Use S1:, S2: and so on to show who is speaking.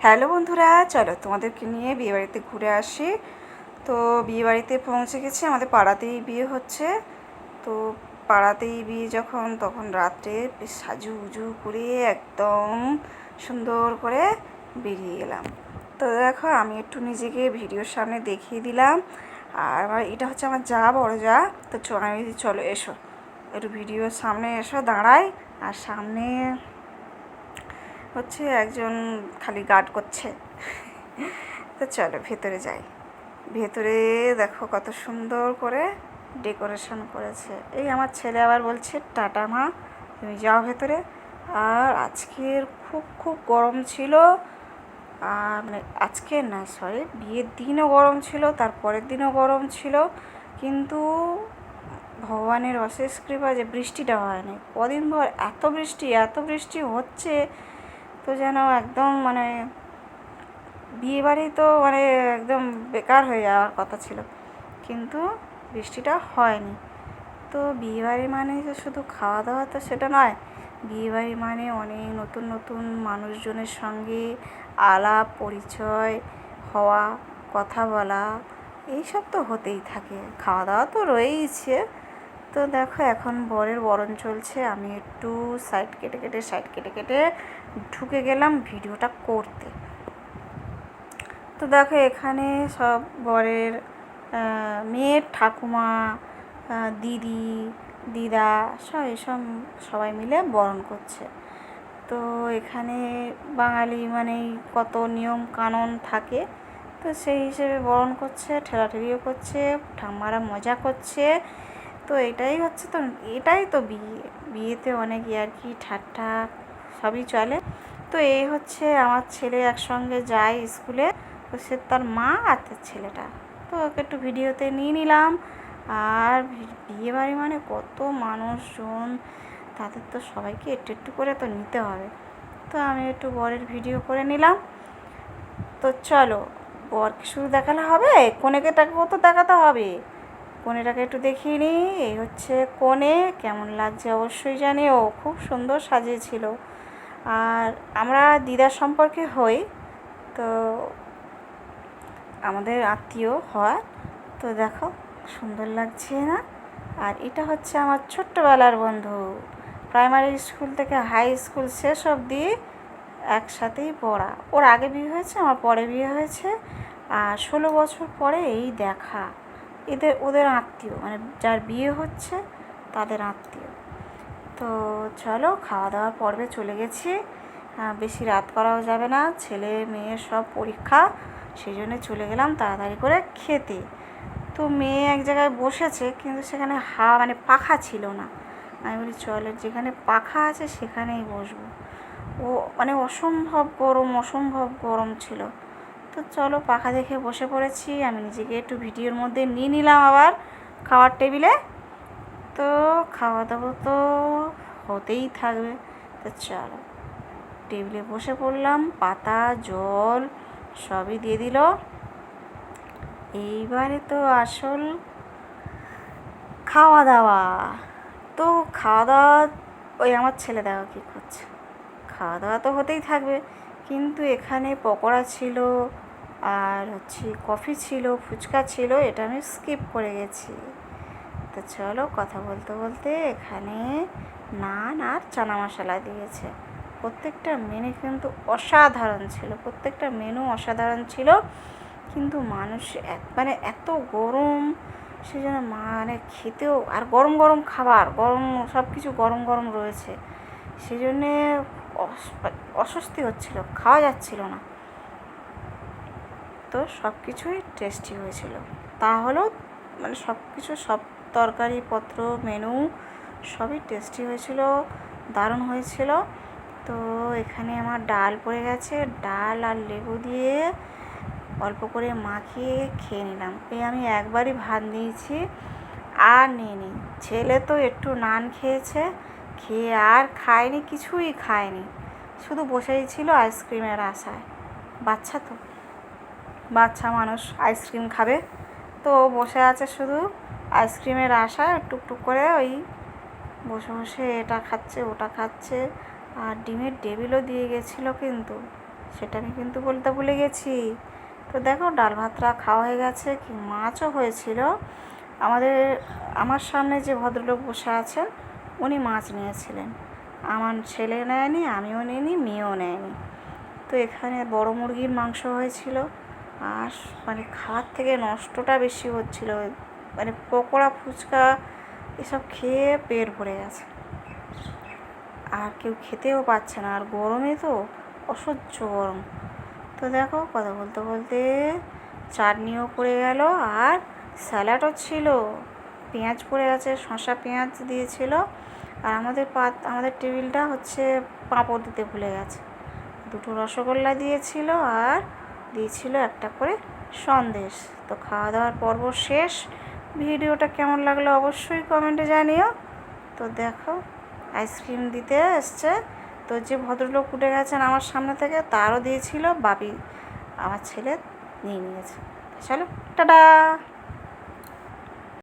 S1: Hello বন্ধুরা, চলো তোমাদেরকে নিয়ে বিয়েবাড়িতে ঘুরে আসি। তো বিয়েবাড়িতে পৌঁছে গেছি, আমাদের পাড়াতেই বিয়ে হচ্ছে। তো পাড়াতেই বিয়ে যখন, তখন রাত্রে বেশ সাজুগুজু করে একদম সুন্দর করে বেরিয়ে গেলাম। তো দেখো, আমি একটু নিজেকে ভিডিওর সামনে দেখিয়ে দিলাম। আর এটা হচ্ছে আমার যা, বড় যা। তো আমি চলো এসো একটু ভিডিওর সামনে এসো, দাঁড়াই। আর সামনে হচ্ছে একজন খালি গার্ড করছে। তো চলো ভেতরে যাই। ভেতরে দেখো কত সুন্দর করে ডেকোরেশন করেছে। এই আমার ছেলে আবার বলছে টাটা মা, তুমি যাও ভেতরে। আর আজকের খুব খুব গরম ছিল। আর মানে আজকের না, সরি, বিয়ের দিনও গরম ছিল, তারপরের দিনও গরম ছিল। কিন্তু ভগবানের অশেষ কৃপা যে বৃষ্টিটা হয়নি। কদিন পর এত বৃষ্টি হচ্ছে, তো যেন একদম মানে বিয়েবাড়ি তো মানে একদম বেকার হয়ে যাওয়ার কথা ছিল, কিন্তু বৃষ্টিটা হয়নি। তো বিয়েবাড়ি মানে যে শুধু খাওয়া দাওয়া, তো সেটা নয়। বিয়েবাড়ি মানে অনেক নতুন নতুন মানুষজনের সঙ্গে আলাপ পরিচয় হওয়া, কথা বলা, এইসব তো হতেই থাকে। খাওয়া দাওয়া তো রয়েইছে। তো দেখো, এখন বরের বরণ চলছে। আমি একটু সাইড কেটে ঢুকে গেলাম ভিডিওটা করতে। তো দেখো, এখানে সব বরের মেয়ের ঠাকুমা, দিদি, দিদা, এসব সবাই মিলে বরণ করছে। তো এখানে বাঙালি মানেই কত নিয়ম কানুন থাকে। তো সেই হিসেবে বরণ করছে, ঠেলাঠেলিও করছে, ঠাম্মারা মজা করছে। তো এটাই তো বিয়েতে অনেক ইয়ার্কি ঠাট্টা সবই চলে। তো এই হচ্ছে আমার ছেলে একসঙ্গে যায় স্কুলে। তো সে তার মা আর তার ছেলেটা, তো ওকে একটু ভিডিওতে নিয়ে নিলাম। আর বিয়েবাড়ি মানে কত মানুষজন, তাদের তো সবাইকে একটু একটু করে তো নিতে হবে। তো আমি একটু বরের ভিডিও করে নিলাম। তো চলো, বরকে শুধু দেখালে হবে, কনেটাকেও তো দেখাতে হবে। কনেটাকে একটু দেখিয়ে নিই। এই হচ্ছে কনে, কেমন লাগছে অবশ্যই জানি। ও খুব সুন্দর সাজিয়েছিল। আর আমরা দিদার সম্পর্কে হই, তো আমাদের আত্মীয় হয়। তো দেখো সুন্দর লাগছে না? আর এটা হচ্ছে আমার ছোট্টবেলার বন্ধু, প্রাইমারি স্কুল থেকে হাই স্কুল শেষ অবধি একসাথেই পড়া। ওর আগে বিয়ে হয়েছে, আমার পরে বিয়ে হয়েছে। আর 16 বছর পরে এই দেখা। ওদের আত্মীয়, মানে যার বিয়ে হচ্ছে তাদের আত্মীয়। তো চলো, খাওয়া দাওয়ার পর্বে চলে গেছি। বেশি রাত করাও যাবে না, ছেলে মেয়ের সব পরীক্ষা, সেই জন্য চলে গেলাম তাড়াতাড়ি করে খেতে। তো মেয়ে এক জায়গায় বসেছে, কিন্তু সেখানে মানে পাখা ছিল না। আমি বলি চল, যেখানে পাখা আছে সেখানেই বসবো। ও মানে অসম্ভব গরম ছিল। তো চলো, পাখা দেখে বসে পড়েছি। আমি নিজেকে একটু ভিডিওর মধ্যে নিয়ে নিলাম আবার খাওয়ার টেবিলে। তো খাওয়া দাওয়া তো হতেই থাকবে। তো চলো, টেবিলে বসে পড়লাম, পাতা জল সবই দিয়ে দিল। এইবারে তো আসল খাওয়া দাওয়া। তো খাওয়া দাওয়া, ওই আমার ছেলে দেখো কী করছে। খাওয়া দাওয়া তো হতেই থাকবে, কিন্তু এখানে পকোড়া ছিল, আর হচ্ছে কফি ছিল, ফুচকা ছিল, এটা আমি স্কিপ করে গেছি। তো চলো, কথা বলতে বলতে এখানে নান আর চানা মশলা দিয়েছে। প্রত্যেকটা মেনু কিন্তু অসাধারণ ছিল। কিন্তু মানুষ মানে এত গরম, সেই জন্য মানে খেতেও, আর গরম গরম খাবার, সব কিছু গরম গরম রয়েছে, সেই জন্যে অস্বস্তি হচ্ছিল, খাওয়া যাচ্ছিল না। তো সব কিছুই টেস্টি হয়েছিল। তাহলেও মানে সব তরকারিপত্র, মেনু সবই টেস্টি হয়েছিল, দারুণ হয়েছিল। তো এখানে আমার ডাল পড়ে গেছে, ডাল আর লেবু দিয়ে অল্প করে মাখিয়ে খেয়ে নিলাম। আমি একবারই ভাত নিয়েছি, আর নিইনি। ছেলে তো একটু নান খেয়েছে, খেয়ে আর খায়নি, কিছুই খায়নি, শুধু বসেই ছিল আইসক্রিমের আশায়। বাচ্চা মানুষ আইসক্রিম খাবে, তো বসে আছে শুধু আইসক্রিমের আশায়, টুকটুক করে ওই বসে বসে এটা খাচ্ছে ওটা খাচ্ছে। আর ডিমের টেবিলও দিয়ে গেছিলো, কিন্তু সেটা আমি কিন্তু বলতে ভুলে গেছি। তো দেখো ডাল ভাতটা খাওয়া হয়ে গেছে, কি মাছও হয়েছিল। আমার সামনে যে ভদ্রলোক বসে আছেন উনি মাছ নিয়েছিলেন, আমার ছেলে নেয়নি, আমিও নিইনি, মেয়েও নেয়নি। তো এখানে বড় মুরগির মাংস হয়েছিল, আর মানে খাওয়ার থেকে নষ্টটা বেশি হচ্ছিল, মানে পকোড়া ফুচকা এসব খেয়ে পেট ভরে গেছে, আর কেউ খেতেও পাচ্ছে না, আর গরমে তো অসহ্য গরম। তো দেখো কথা বলতে বলতে চাটনিও পড়ে গেল, আর স্যালাডও ছিল, পেঁয়াজ পড়ে গেছে, শসা পেঁয়াজ দিয়েছিল। আর আমাদের টেবিলটা হচ্ছে পাঁপড় দিতে ভুলে গেছে। দুটো রসগোল্লা দিয়েছিল, আর দিয়েছিল একটা করে সন্দেশ। তো খাওয়া দাওয়ার পর্ব শেষ। ভিডিওটা কেমন লাগলো অবশ্যই কমেন্টে জানিও। তো দেখো আইসক্রিম দিতে এসছে, তো যে ভদ্রলোক উঠে গেছেন আমার সামনে থেকে তারও দিয়েছিল, বাপি আমার ছেলে নিয়ে নিয়েছে। চলো টাটা।